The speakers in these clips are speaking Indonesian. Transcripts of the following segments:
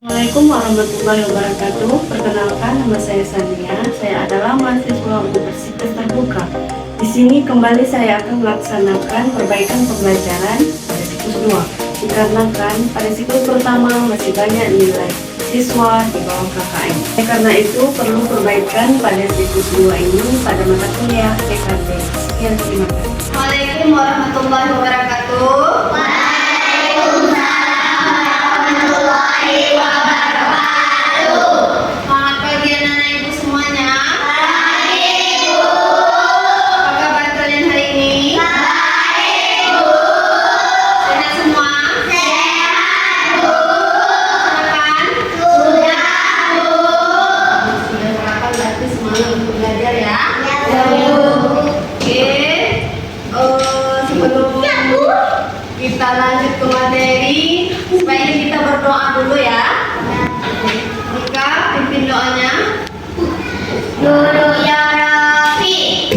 Assalamualaikum warahmatullahi wabarakatuh. Perkenalkan, nama saya Sania. Saya adalah mahasiswa Universitas Terbuka. Di sini kembali saya akan melaksanakan perbaikan pembelajaran pada siklus 2. Dikarenakan pada siklus pertama masih banyak nilai siswa di bawah KKM. Karena itu perlu perbaikan pada siklus 2 ini pada mata kuliah PKB. Sekian, terima kasih. Assalamualaikum warahmatullahi wabarakatuh. Selamat pagi anak-anak ibu semuanya. Apa kabar kalian hari ini? Sehat semua? Sarapan? Sudah sarapan, berarti semangat untuk belajar ya. Oke. Sebelum kita lanjut ke materi, sebaiknya kita berdoa dulu ya. Mika, pimpin doanya. Dulu ya Rafi,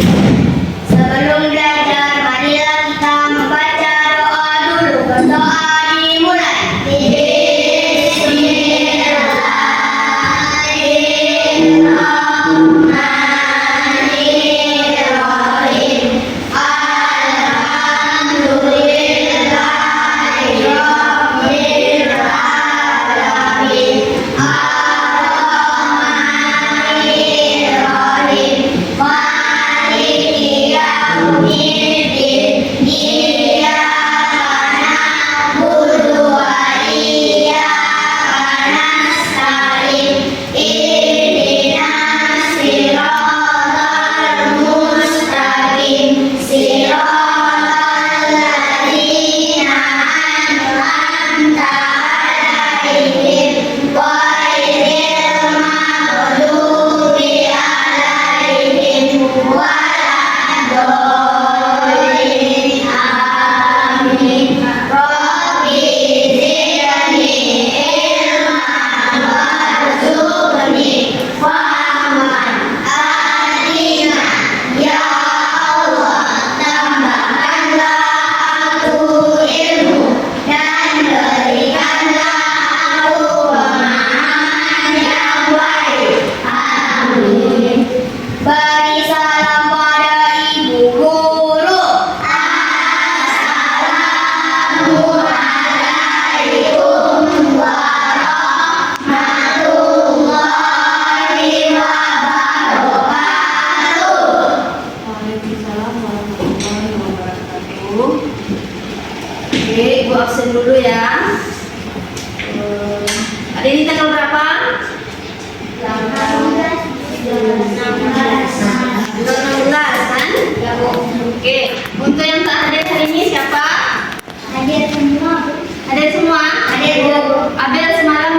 sebelum belajar marilah kita membaca doa dulu. Berdoa dimulai. Bismillahirrahmanirrahim. Alhamdulillahirabbil alamin. Maliki yaumiddin. Iyyaka na'budu wa iyyaka nasta'in. Ihdinas siratal mustaqim. Siratal ladzina an'amta 'alaihim ghairil maghdubi 'alaihim waladdallin. Amin. Rabbi zidni ilman warzuqni fahman atina. Ya Allah, tambahkanlah aku ilmu dan berikanlah aku pemahaman yang baik. Amin. Beri salam pada ibu guru. Assalamualaikum warahmatullahi wabarakatuh. Waalaikumsalam warahmatullahi wabarakatuh. Oke, ibu absen dulu ya. Hari ini tanggal berapa? 16 kan? Oke, untuk yang tak hadir hari ini siapa? Hadir semua. Hadir semua? Hadir, Bu. Abel semalam,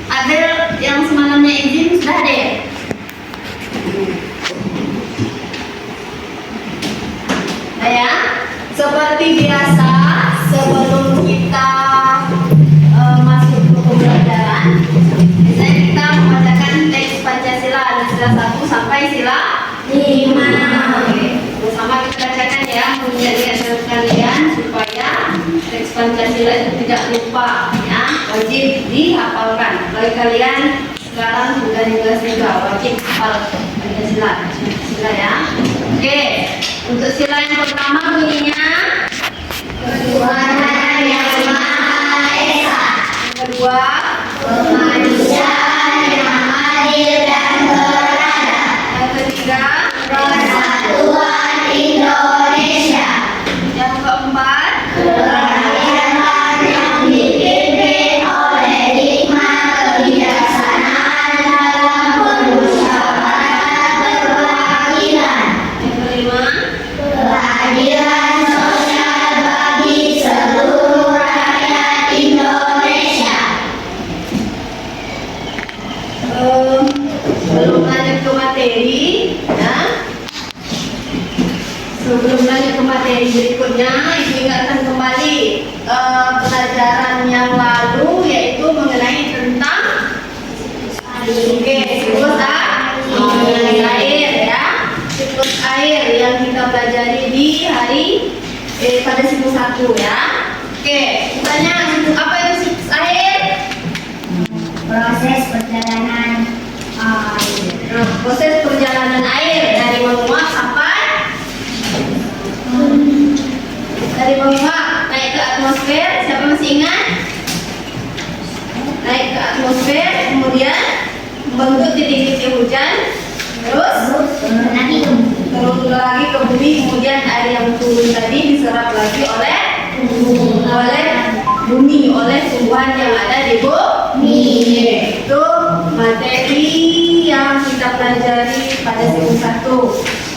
Abel yang semalamnya izin sudah hadir? Nah ya, seperti biasa sebelum kita masuk ke pembelajaran, biasanya kita membacakan teks Pancasila dari sila 1 sampai sila 5. Oke, bersama kita bacakan ya, menjadi ajar kalian supaya teks Pancasila itu tidak lupa ya, wajib dihafalkan. Bagi kalian sekarang sudah di kelas 3, wajib hafal Pancasila ya. Oke, untuk sila yang pertama bunyinya Tuhan yang Maha Esa. yang kedua Kemanusiaan yang adil dan beradab. yang ketiga Persatuan Indonesia. yang keempat Kerakyatan yang dipimpin oleh hikmah kebijaksanaan dalam permusyawaratan berkeadilan. yang kelima Keadilan sosial bagi seluruh rakyat Indonesia. sebelum lanjut ke materi ya, sebelum lanjut ke materi berikutnya, ibu ingatkan kembali pelajaran yang lalu, yaitu mengenai tentang siklus air ya, siklus air yang kita pelajari di hari pada siklus 1 ya. Oke, misalnya apa itu siklus air? Proses perjalanan Nah, proses perjalanan air dari menguap sampai dari menguap naik ke atmosfer. Siapa masih ingat? Naik ke atmosfer, kemudian membentuk titik-titik hujan, terus turun lagi turun lagi ke bumi, kemudian air yang turun tadi diserap lagi oleh bumi, oleh tumbuhan yang ada di bumi. Itu materi yang kita pelajari pada sesi 1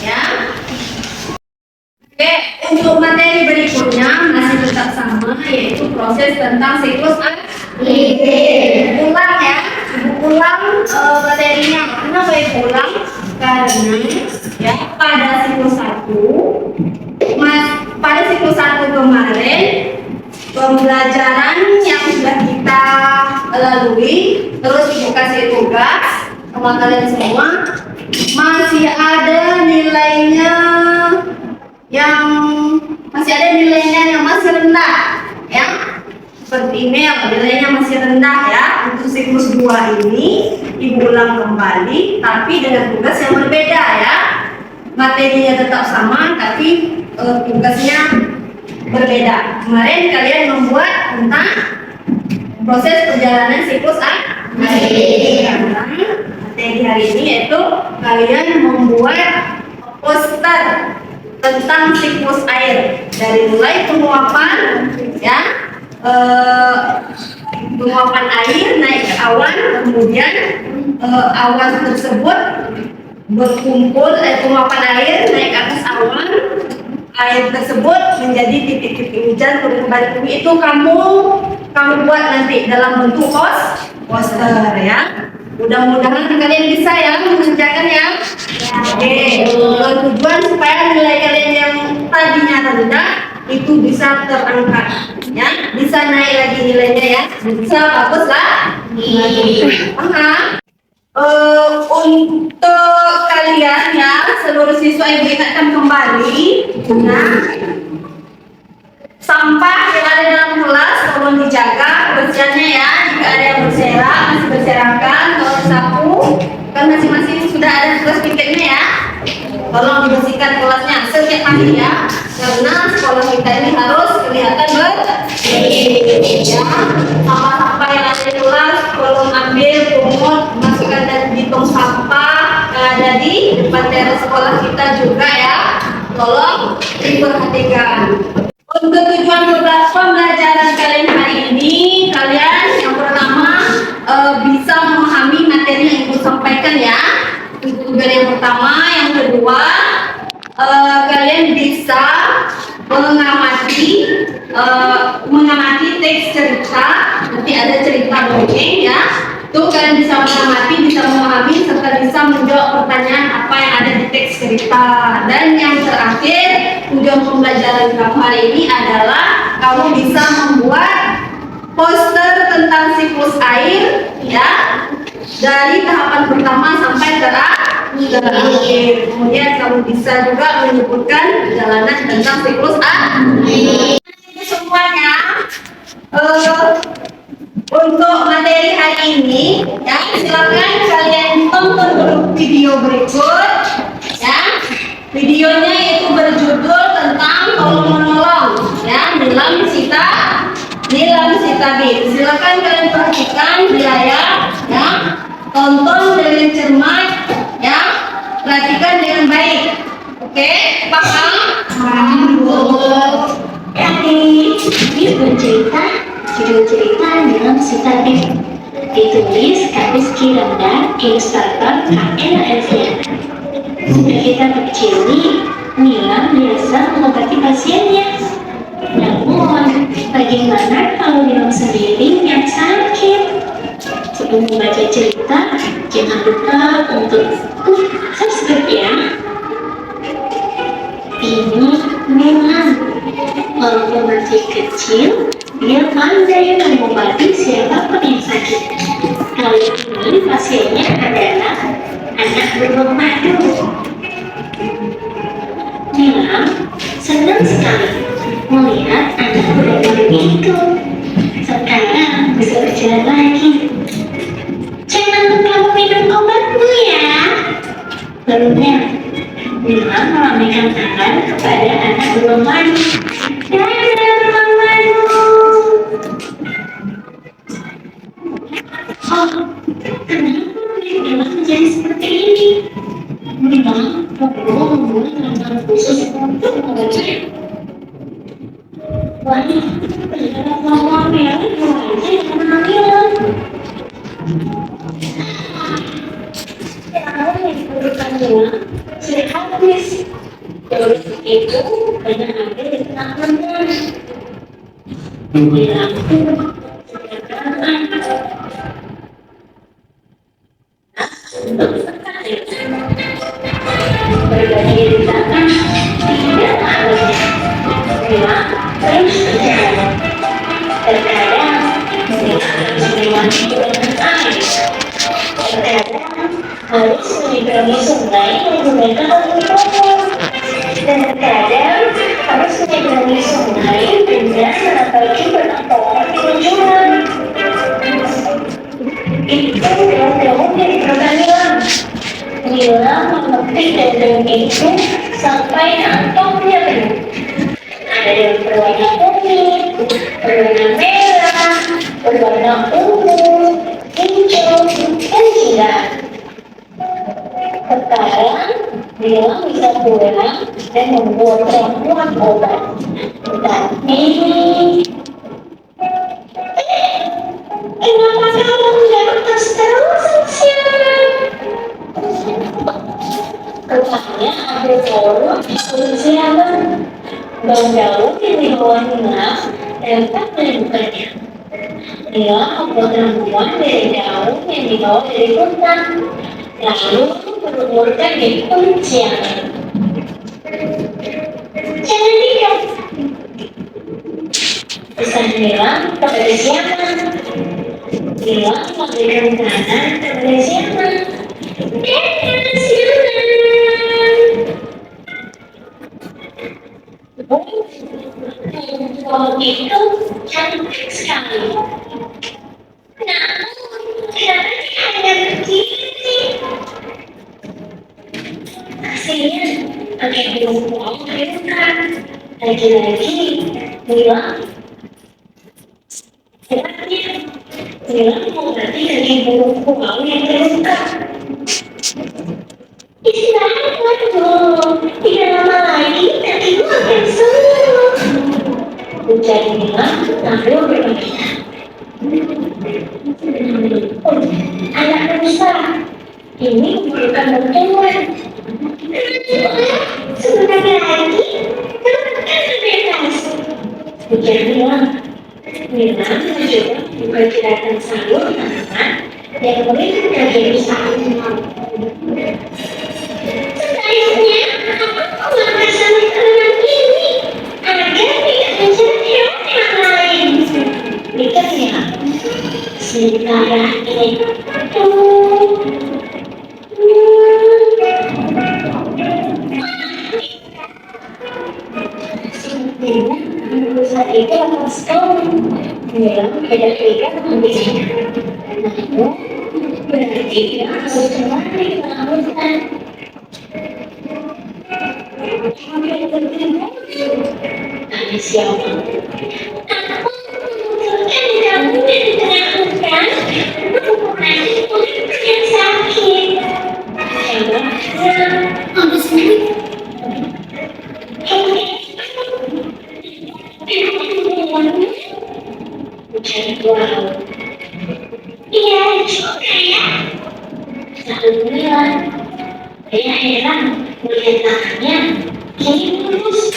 ya. Oke, untuk materi berikutnya masih tetap sama, yaitu proses tentang siklus air. Ulang ya, ulang materinya. Kenapa ulang? Karena ya pada siklus 1, pada siklus 1 kemarin pembelajaran yang sudah kita lalui, terus ibu kasih tugas sama kalian semua, masih ada nilainya yang masih rendah ya, seperti ini yang nilainya masih rendah ya. Untuk siklus 2 ini ibu ulang kembali tapi dengan tugas yang berbeda ya, materinya tetap sama tapi tugasnya berbeda. Kemarin kalian membuat tentang proses perjalanan siklus air. Materi hari ini yaitu kalian membuat poster tentang siklus air dari mulai penguapan ya, penguapan air naik ke awan, kemudian awan tersebut berkumpul, penguapan air naik ke atas awan, air tersebut menjadi titik-titik hujan turun kembali ke bumi. Itu kamu buat nanti dalam bentuk poster ya. Mudah-mudahan kalian bisa ya mengerjakan ya. Oke, tujuan supaya nilai kalian yang tadinya rendah itu bisa terangkat ya, bisa naik lagi nilainya ya, bisa bagus lah. Paham? Untuk kalian ya, seluruh siswa yang diingatkan kembali, nah, sampah yang ada dalam kelas tolong dijaga kebersihannya ya. Jika ada yang berserak, masih berserakan, tolong disapu. Kan masing-masing sudah ada tugas piketnya ya. Tolong dibersihkan kelasnya setiap hari ya, karena sekolah kita ini harus kelihatan bersih ya. Sampah-sampah yang ada di kelas tolong ambil, pungut, masukkan di tong sampah yang ada di depan teras sekolah kita juga ya. Tolong diperhatikan. Untuk tujuan pembelajaran kalian hari ini, kalian yang pertama bisa memahami materi yang ibu sampaikan ya. Itu tujuan yang pertama. Yang kedua, kalian bisa mengamati teks cerita. Nanti ada cerita dongeng ya. Tuh kalian bisa mengamati, bisa memahami, serta bisa menjawab pertanyaan apa yang ada di teks cerita. Dan yang terakhir, tujuan pembelajaran kamu hari ini adalah kamu bisa membuat poster tentang siklus air ya, dari tahapan pertama sampai terakhir. Kemudian kamu bisa juga menyebutkan perjalanan tentang siklus air. Semuanya untuk materi hari ini ya, silakan kalian tonton dulu video berikut ya. Videonya itu berjudul tentang tolong menolong ya, Nilam Sita B. Silakan kalian perhatikan di layar ya, tonton dengan cermat ya, perhatikan dengan baik. Oke, paham? Ini bercerita judul cerita Nilam Sita B. Ditulis Rizky Ramdan, ilustrator KL Elviana. Sejak kita kecil, Nilam biasa mengobati pasiennya. Namun, bagaimana kalau Nilam sendiri yang sakit? Sebelum membaca cerita, jangan lupa untuk subscribe ya. Ini Nilam. Walaupun masih kecil, dia pandai mengobati siapapun yang sakit. Kali ini pasiennya adalah anak beruang madu. Nilam senang sekali melihat anak beruang madu itu. Sekarang bisa berjalan lagi. Lalunya, Mila melambaikan tangan kepada anak beruang madu. Dadah beruang madu. Oh, kenapa Mila menjadi seperti ini? Mila perlu membuat makanan khusus untuk mengajari. Wah, ternyata mama Mila aja yang hamil. Yang diperlukan Mila sudah habis. Terus itu banyak ada di tengah lengan. Mila berbagi di tangan tidak harusnya. Mila terus berjalan. Terkadang Mila harus melewati dengan air. Terkadang harus menyeberangi sungai menggunakan perahu. Dan terkadang harus menyeberangi sungai dengan menapaki perkampungan di ujungan. Itu daun-daun dari pertanian. Mila memetik daun-daun itu sampai kantongnya penuh. Ada daun berwarna kuning, berwarna merah, berwarna ungu, hijau, dan jingga. Sekarang Mila bisa pulang dan membuat ramuan obat. Tapi kenapa kamu tidak terus siang? Rupanya ada daun siang. Daun-daun yang dibawa Mila dapat menyembuhkannya. Mila membuat ramuan dari daun yang dibawa dari hutan, lalu meluburkan di kulit siangan. Jangan diam, pesan Mila kepada siangan. Mila memberikan tangan kepada siangan. Dadah siangan. Pohon itu cantik sekali. Namun, kenapa dia hanya begini? Kasihan, pakai burung pohon terluka. Lagi-lagi, Mila. Hebatnya, Mila mengobati kaki burung pohon yang terluka. Istirahatlah dulu, tidak lama lagi kakimu akan sembuh. Ujar Mila lalu berpikir. Oh, anak besar, ini memerlukan bantuan. Sebentar lagi, kamu akan bebas. Ujar Mila. Mila mencoba memperkirakan salur tanaman yang memiliki kaki besar. Sebaiknya, aku mengambil salur tanaman ini agar tidak menjadi hewan yang lain. Mikirnya, sementara itu, saat itu lepas sekali. Mila tidak mengambilnya. Namun, berarti dia harus kembali ke tengah hutan. Tanya siapa? Aku membutuhkan kamu dari tengah hutan untuk mengobati kulitku yang sakit. Hebatnya, kamu sendiri. Ujar wow. Iya juga ya. Lalu Mila, dia heran melihat tangannya kini mulus.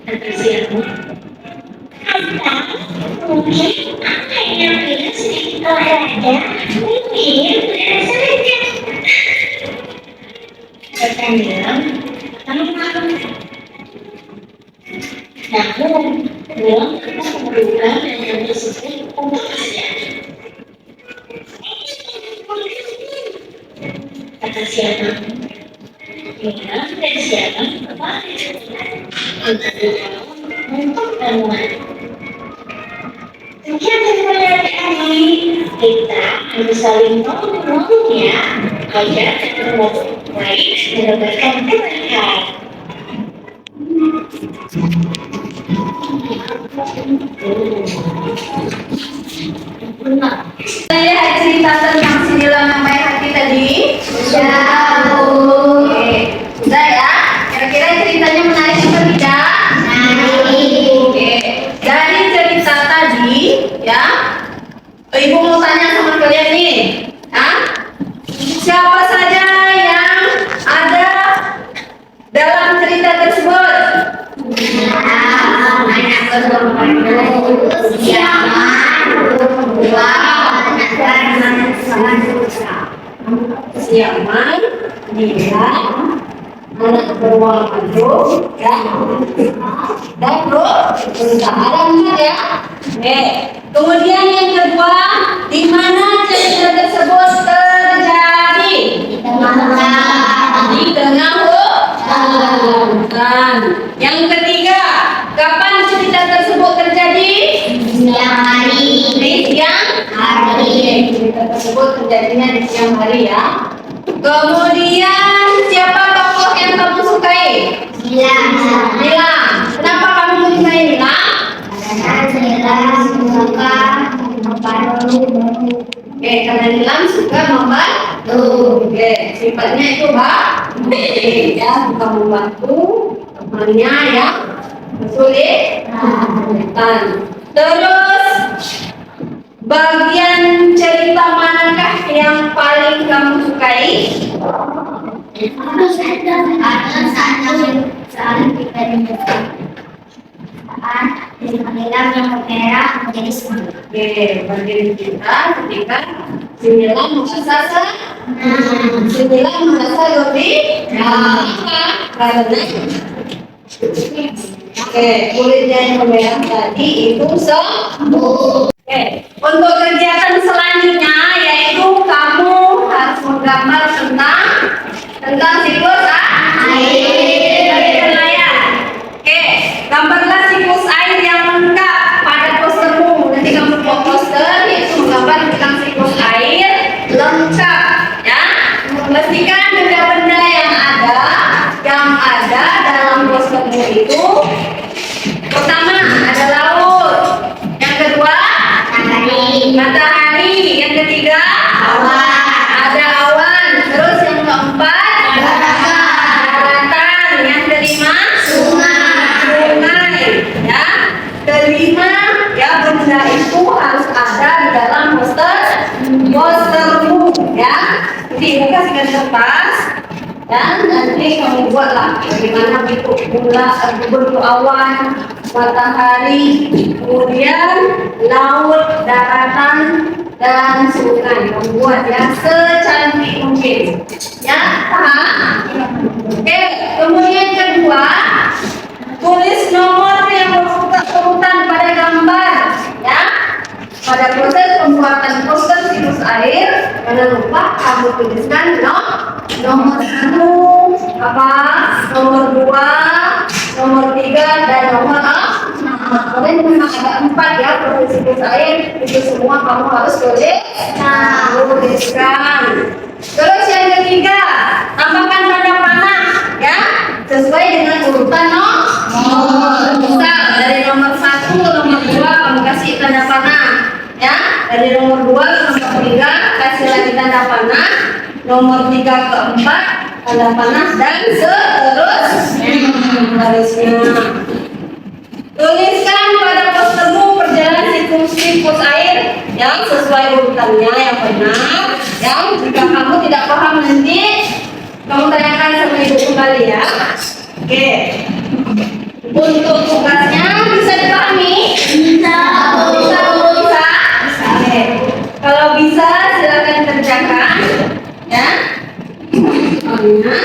Kata siapa? Atau mungkin apa yang Mila sedikit olahraga, mungkin benar saja. Kata Mila, namun Mila tetap memerlukan yang tersebut untuk kesehatan. Kata siapa? Mila dan siapa kembali untuk ramuan. kita harus saling tolong ya, agar ketemu baik mendapatkan kebaikan. Saya cerita tentang si Nilam yang baik hati tadi. Ya, Bu. Oke, sudah ya. Kira-kira ceritanya menarik atau tidak? Menarik. Oke, dari cerita tadi, ya, Ibu mau tanya sama kalian nih, ya, siapa saja yang ada dalam cerita tersebut? Anak berbagus, siaman, berdua, dan Siaman, Nila, anak beruang madu, dan berusaha ya. Kemudian yang kedua, di mana cerita tersebut terjadi? Di tengah hutan. Yang ketiga, kapan cerita tersebut terjadi? Di siang hari. Cerita tersebut terjadinya di siang hari ya. Kemudian siapa tokoh yang kamu sukai? Nila. Kenapa kamu menyukai Nila? Oke, karena Nilam suka membantu. Oke, sifatnya itu ya, suka membantu temannya yang kesulitan. Terus bagian cerita manakah yang paling kamu sukai? Oke, bagian kita ketika si Nilam merasa lebih karena kulitnya yang merah tadi itu sembuh. Oke, untuk kegiatan selanjutnya yaitu kamu harus menggambar tentang siklus air dari nelayan. Oke, gambarlah siklus air yang lengkap pada postermu. Nanti kamu buat poster yaitu menggambar tentang siklus air lengkap, ya. Pastikan benda-benda yang ada dalam postermu itu pertama ada laut, yang kedua matahari, yang ketiga ada awan, terus yang keempat daratan, yang kelima sungai, ya. Kelima, ya, benda itu harus ada di dalam postermu, ya. Jadi ibu kasihkan kertas dan nanti kamu buatlah bagaimana bentuk awan, matahari, kemudian laut, daratan, dan sungai. Kamu buat ya secantik mungkin, ya, paham? Oke, kemudian kedua, tulis nomor yang berurutan pada gambar, ya. Pada proses pembuatan poster siklus air, jangan lupa kamu tuliskan nomor 1, nomor 2, nomor 3, dan nomor 4. Kalian memang ada 4 ya proses siklus air, itu semua kamu harus tuliskan. Terus yang ketiga, tambahkan tanda panah, ya, sesuai dengan urutan nomor. Misal dari nomor 1 ke nomor 2 kamu kasih tanda panah, ya. Dari nomor 2 ke nomor 3 kasih lagi tanda panah, nomor 3 ke 4 tanda panah, dan seterusnya. Tuliskan pada postermu perjalanan siklus air yang sesuai urutannya yang benar. Yang jika kamu tidak paham nanti kamu tanyakan sama ibu kembali ya. Oke. Untuk tugasnya bisa dipahami? Bisa. Oke. Kalau bisa silakan kerjakan, ya. Soalnya,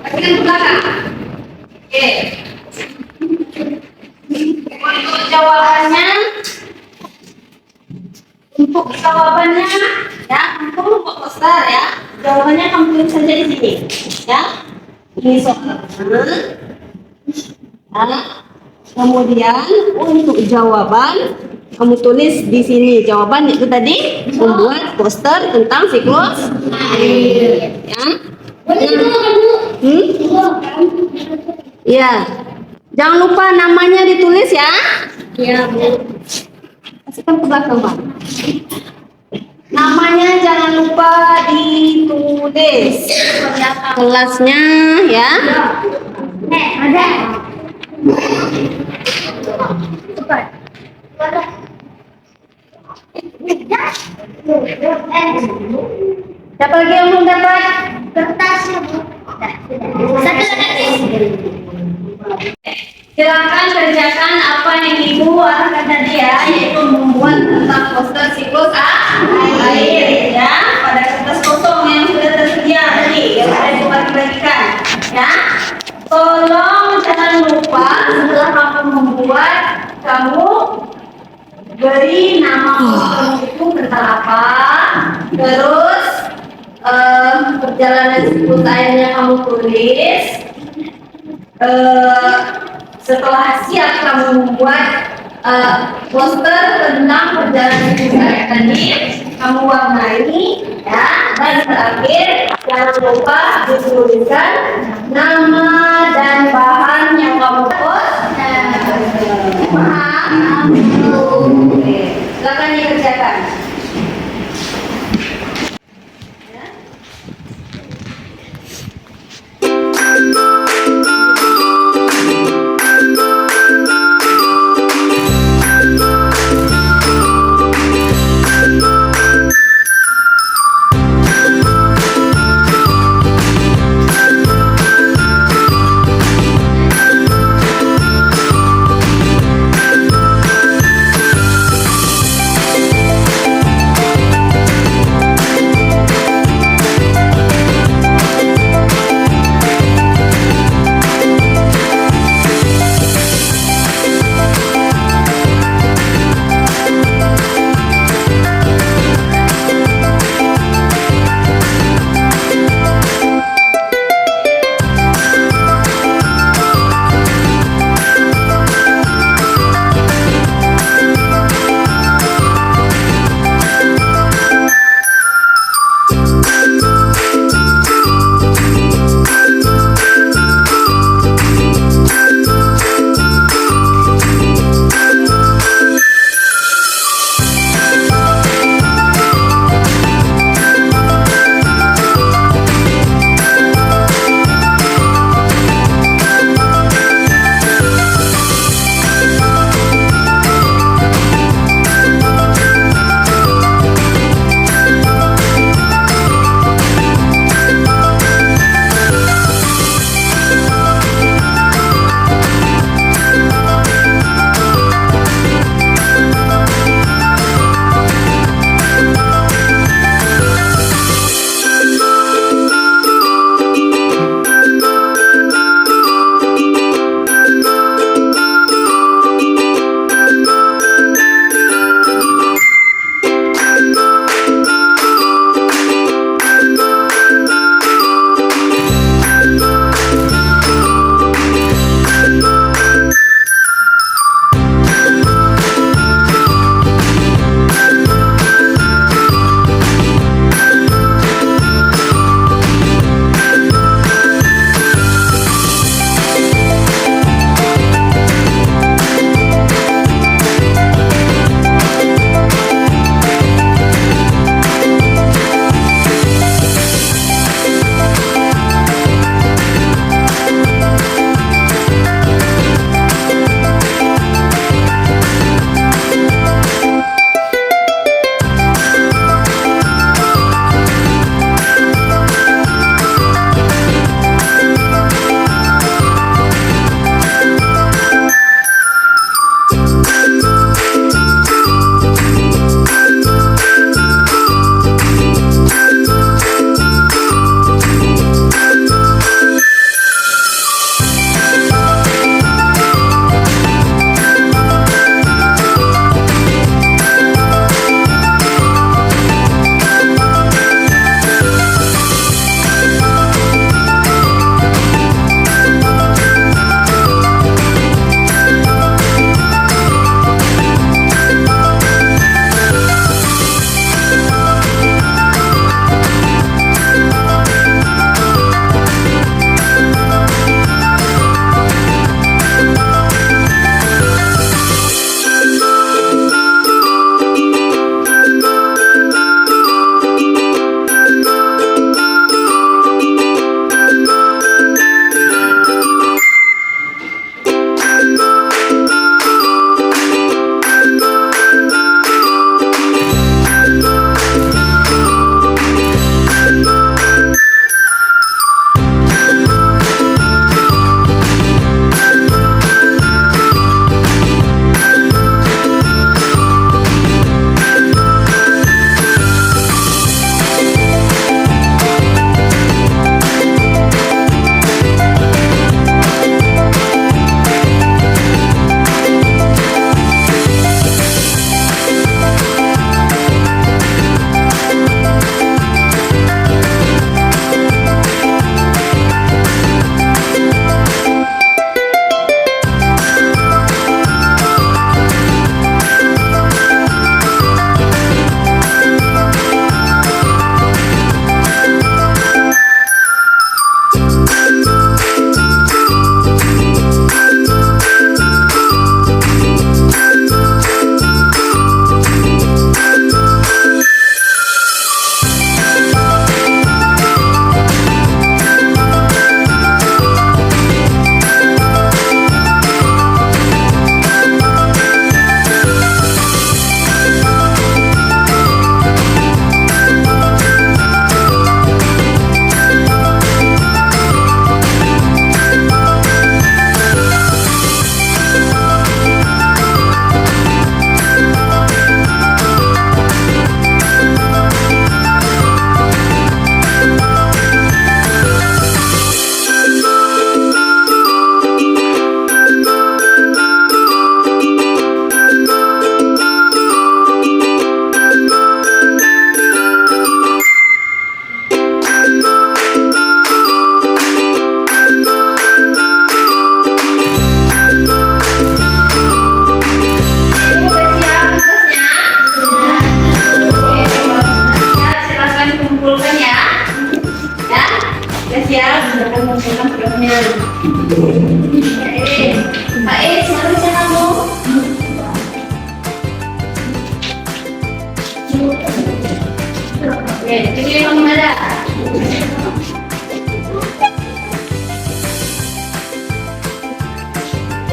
kasihkan ke belakang. Oke. Untuk jawabannya, ya, kamu buat poster ya. Jawabannya kamu tulis saja di sini, ya. Ini soal pertama. Kemudian untuk jawaban kamu tulis di sini jawaban itu tadi membuat poster tentang siklus air. Ya. Ya. Jangan lupa namanya ditulis ya. Iya, Bu. Kasihkan ke belakang, Pak. Namanya jangan lupa ditulis. Kelasnya ya. Ada. Siapa lagi yang belum dapat? Kertasnya, Bu. Satu lagi. Silakan kerjakan apa yang Ibu arahkan tadi ya, yaitu membuat tentang poster siklus air ya pada kertas kosong yang sudah tersedia tadi yang sudah dibagi-bagikan ya. Tolong jangan lupa setelah kamu membuat, kamu beri nama poster itu tentang apa, terus perjalanan siklus airnya kamu tulis. Setelah siap kamu membuat poster tentang perjalanan siklus air tadi, kamu warnai ya, dan terakhir jangan lupa dituliskan nama dan bahan yang kamu post. Paham? Oke, silakan dikerjakan.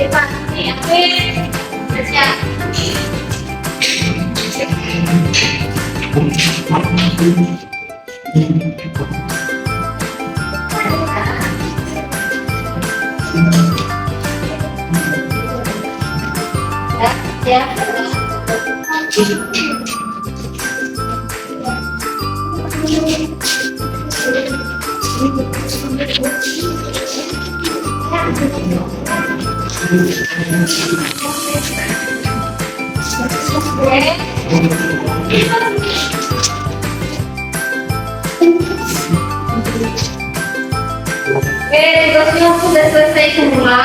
Cepat, nih, Afif. Udah siap. Ya, Oke, tugasnya sudah selesai semua,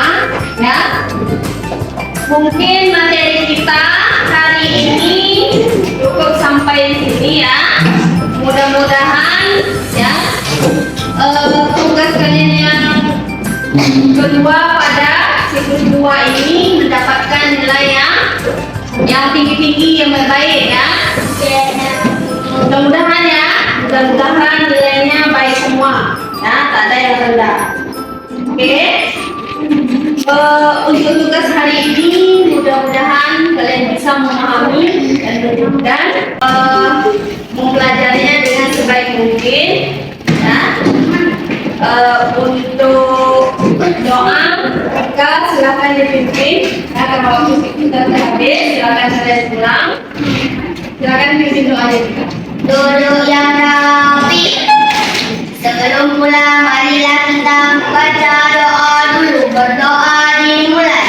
ya. Mungkin materi kita hari ini cukup sampai di sini ya. Mudah-mudahan ya tugas kalian yang kedua pada siklus 2 ini mendapatkan nilai yang tinggi-tinggi, yang baik ya. Mudah-mudahan ya, mudah-mudahan nilainya baik semua ya, tak ada yang rendah. Oke. Untuk tugas hari ini mudah-mudahan kalian bisa memahami dan mempelajarinya dengan sebaik mungkin ya. Untuk doa maka silakan dipimpin ya, karena waktu kita sudah habis, silakan kalian pulang. Silakan pimpin doanya juga. Duduk yang rapi. Sebelum pulang, marilah kita baca doa dulu. Berdoa dimulai.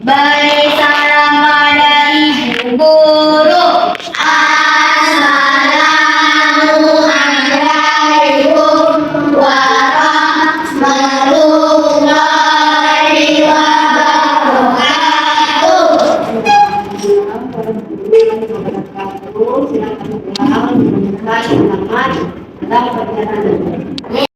Beri salam pada ibu guru. Assalamualaikum warahmatullahi wabarakatuh. Silakan pulang, mudah-mudahan selamat dalam perjalanan.